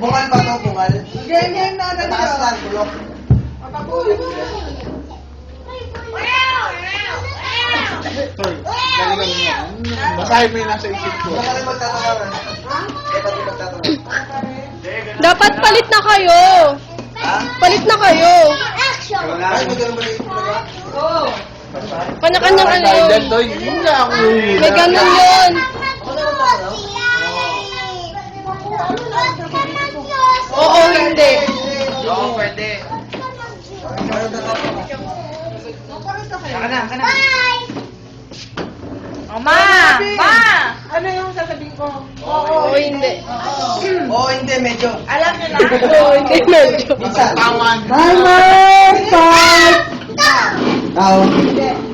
Bungal ba ito? Bungal? Ganyan na na Taas lang, bulok. Basahin mo yung nasa isip ko. Baka rin magtatawaran. Ito din magtatawaran. Dapat palit na kayo. Ha? Palit na kayo. Ay, may ganun ba na ito ba? Oo. Kanya-kanyang ano Dahil yun. dyan doon, yun nga ako. May ganun yun. Ako na magtatanaw? Oo, hindi. Oo, pwede. Ano tatatawa? Kana. Ma! Ma! Ano yung sasabihin ko? Oo, hindi. Oo, hindi, medyo. Alam niyo na. Oo, hindi medyo. Minsan. Tawan. Timer! Start! Tao.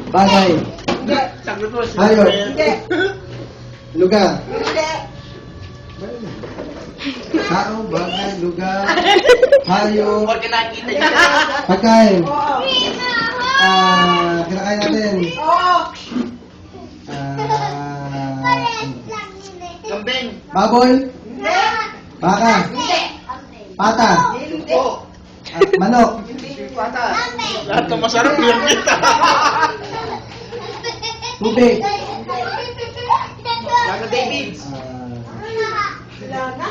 Bagay. Hindi. Sagot mo. Hayop. Hindi. Lugar. Hindi. Tao, bagay, lugar. Hayop. Porque nakikita niya. Pagkain. Oo. Kinakain natin. Oo. Kambing. Baboy. Hindi. Baka. Pata. Hindi. Manok. Pata. Lahat ng masarap yung kita. Tubig. Laga Davids. Wala na.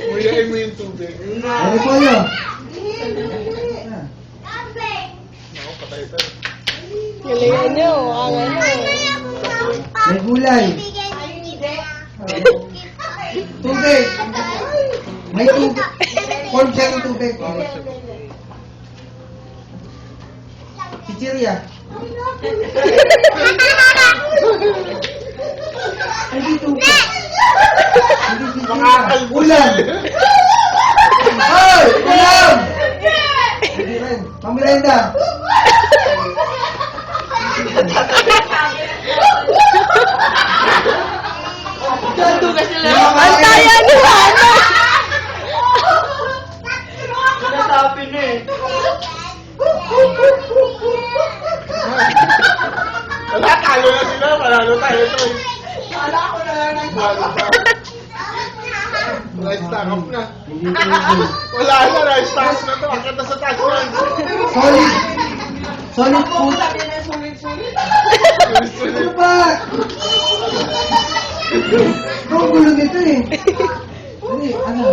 Muyain mo yung tubig. Repolyo. Ako, patay tayo. Galingan nyo. Ang ano. May gulay. Tubig. May tubig. Form siya ng tubig. Chichirya. Hindi tubig. Hindi chichirya. Ulam. Hoy! Ulam! Hindi rin. Pamirenda. Ang taya ni Hana. Sinasabi na eh. Wala, talo na sila. Malalo tayo to. Wala ko na lang. Malalo pa. Rice stack up na. Hindi tubig. Wala na, rice stack na to. Akit na sa taas yan. Solid. Solid food. Sabi na sulit-sulit. Ano ba? Ang gulo nito eh. Ano?